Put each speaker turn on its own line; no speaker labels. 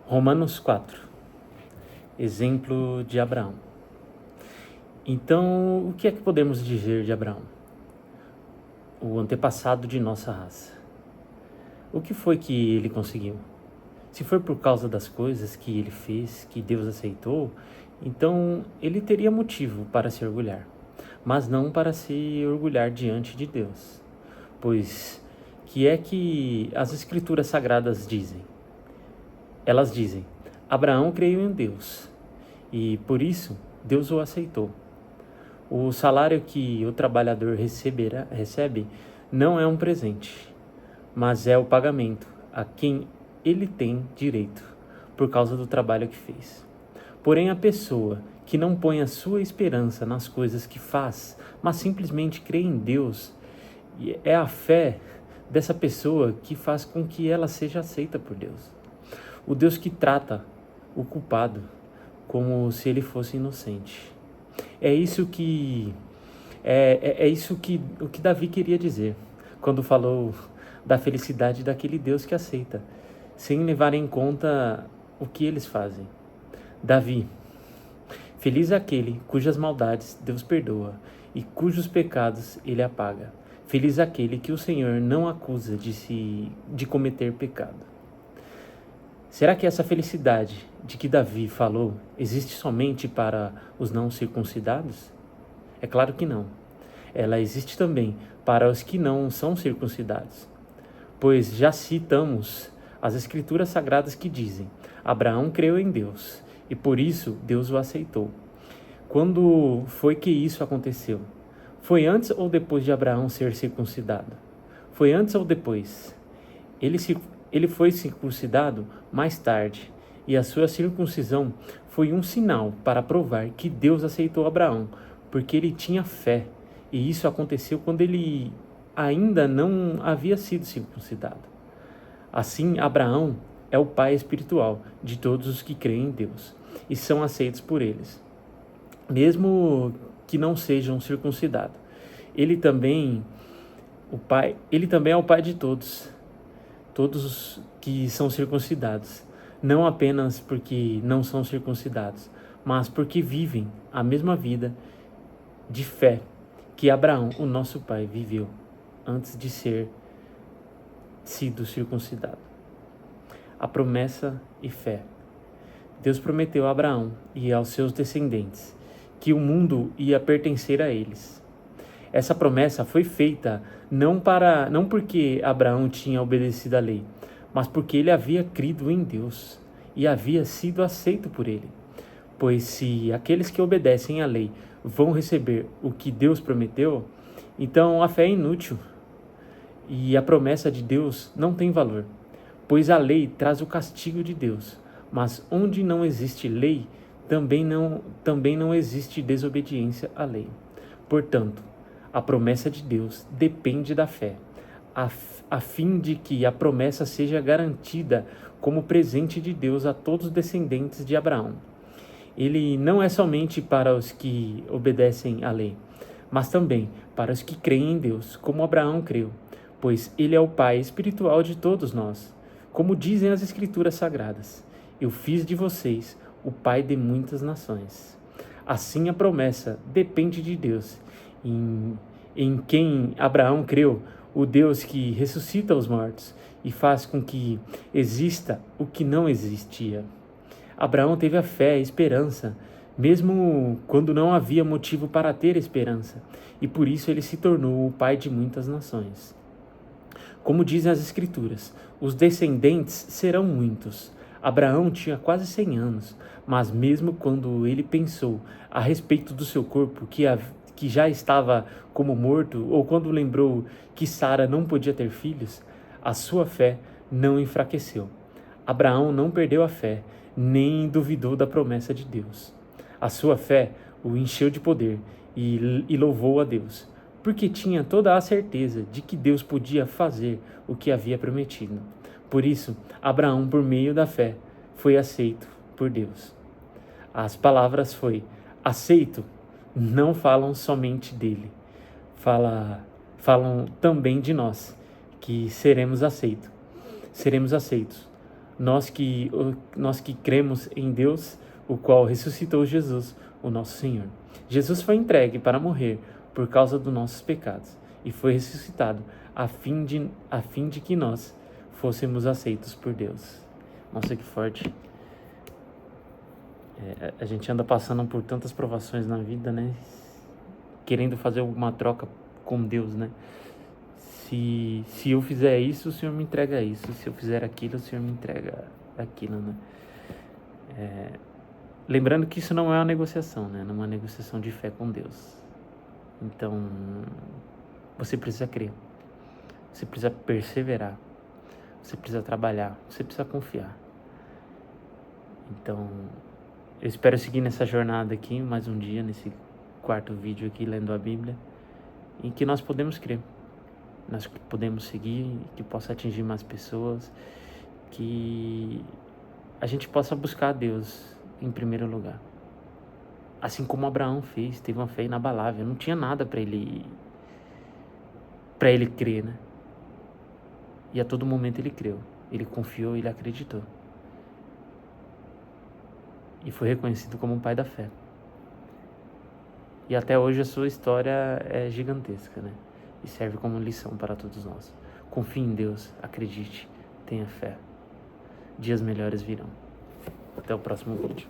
Romanos 4, exemplo de Abraão. Então, o que é que podemos dizer de Abraão? O antepassado de nossa raça. O que foi que ele conseguiu? Se foi por causa das coisas que ele fez, que Deus aceitou, então ele teria motivo para se orgulhar, mas não para se orgulhar diante de Deus. Pois que é que as Escrituras Sagradas dizem? Elas dizem: Abraão creu em Deus e por isso Deus o aceitou. O salário que o trabalhador recebe não é um presente, mas é o pagamento a quem ele tem direito por causa do trabalho que fez. Porém, a pessoa que não põe a sua esperança nas coisas que faz, mas simplesmente crê em Deus, é a fé dessa pessoa que faz com que ela seja aceita por Deus. O Deus que trata o culpado como se ele fosse inocente. É isso que o que Davi queria dizer quando falou da felicidade daquele Deus que aceita, sem levar em conta o que eles fazem. Davi: feliz é aquele cujas maldades Deus perdoa e cujos pecados ele apaga. Feliz é aquele que o Senhor não acusa de cometer pecado. Será que essa felicidade de que Davi falou existe somente para os não circuncidados? É claro que não. Ela existe também para os que não são circuncidados. Pois já citamos as Escrituras Sagradas que dizem: Abraão creu em Deus e por isso Deus o aceitou. Quando foi que isso aconteceu? Foi antes ou depois de Abraão ser circuncidado? Foi antes ou depois? Ele foi circuncidado mais tarde, e a sua circuncisão foi um sinal para provar que Deus aceitou Abraão, porque ele tinha fé, e isso aconteceu quando ele ainda não havia sido circuncidado. Assim, Abraão é o pai espiritual de todos os que creem em Deus e são aceitos por eles, mesmo que não sejam circuncidados. Ele também é o pai de todos os que são circuncidados, não apenas porque não são circuncidados, mas porque vivem a mesma vida de fé que Abraão, o nosso pai, viveu antes de ser sido circuncidado. A promessa e fé. Deus prometeu a Abraão e aos seus descendentes que o mundo ia pertencer a eles. Essa promessa foi feita não porque Abraão tinha obedecido à lei, mas porque ele havia crido em Deus e havia sido aceito por ele. Pois se aqueles que obedecem à lei vão receber o que Deus prometeu, então a fé é inútil e a promessa de Deus não tem valor, pois a lei traz o castigo de Deus, mas onde não existe lei, também não existe desobediência à lei. Portanto, a promessa de Deus depende da fé, a fim de que a promessa seja garantida como presente de Deus a todos os descendentes de Abraão. Ele não é somente para os que obedecem à lei, mas também para os que creem em Deus, como Abraão creu, pois ele é o pai espiritual de todos nós. Como dizem as Escrituras Sagradas: eu fiz de vocês o pai de muitas nações. Assim a promessa depende de Deus, em quem Abraão creu, o Deus que ressuscita os mortos e faz com que exista o que não existia. Abraão teve a fé e a esperança, mesmo quando não havia motivo para ter esperança, e por isso ele se tornou o pai de muitas nações. Como dizem as Escrituras, os descendentes serão muitos. Abraão tinha quase 100 anos, mas mesmo quando ele pensou a respeito do seu corpo, que já estava como morto, ou quando lembrou que Sara não podia ter filhos, a sua fé não enfraqueceu. Abraão não perdeu a fé, nem duvidou da promessa de Deus. A sua fé o encheu de poder e louvou a Deus, porque tinha toda a certeza de que Deus podia fazer o que havia prometido. Por isso, Abraão, por meio da fé, foi aceito por Deus. As palavras "foi aceito" não falam somente dele, falam também de nós, que seremos aceitos. nós que cremos em Deus, o qual ressuscitou Jesus, o nosso Senhor. Jesus foi entregue para morrer por causa dos nossos pecados e foi ressuscitado a fim de que nós fôssemos aceitos por Deus. Nossa, que forte. A gente anda passando por tantas provações na vida, né? Querendo fazer alguma troca com Deus, né? Se eu fizer isso, o Senhor me entrega isso. Se eu fizer aquilo, o Senhor me entrega aquilo, né? Lembrando que isso não é uma negociação, né? Não é uma negociação de fé com Deus. Então, você precisa crer. Você precisa perseverar. Você precisa trabalhar. Você precisa confiar. Então, eu espero seguir nessa jornada aqui, mais um dia, nesse 4º vídeo aqui, lendo a Bíblia, em que nós podemos crer. Nós podemos seguir, que possa atingir mais pessoas, que a gente possa buscar a Deus em primeiro lugar. Assim como Abraão fez, teve uma fé inabalável, não tinha nada para ele crer, né? E a todo momento ele creu, ele confiou, ele acreditou. E foi reconhecido como um pai da fé. E até hoje a sua história é gigantesca, né? E serve como lição para todos nós. Confie em Deus, acredite, tenha fé. Dias melhores virão. Até o próximo vídeo.